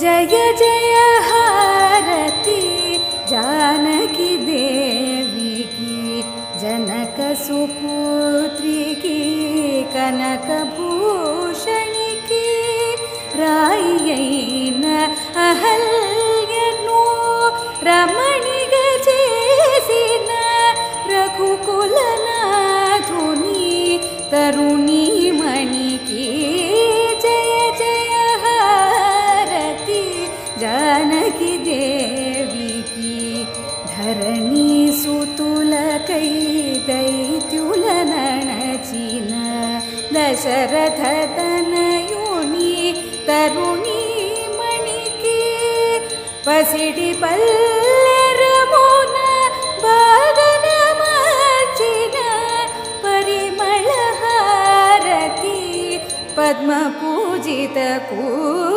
जय जय हारती जानकी देवी की, जनक सुपुत्री की, कनक भूषणी की, रायैन अहल्यनु रमणिग चेसिन रघुकुलनाथुनी तरुणी मणि की। जय जय हारती जानकी देवी की, धरणी सुतुल कै दैत्युल नणचिन दशरथ तनयुनी तरुणी मणि की। पसिडि पल्लरमुन बागन मार्चिन परिमळ हारती पद्म पूजित कू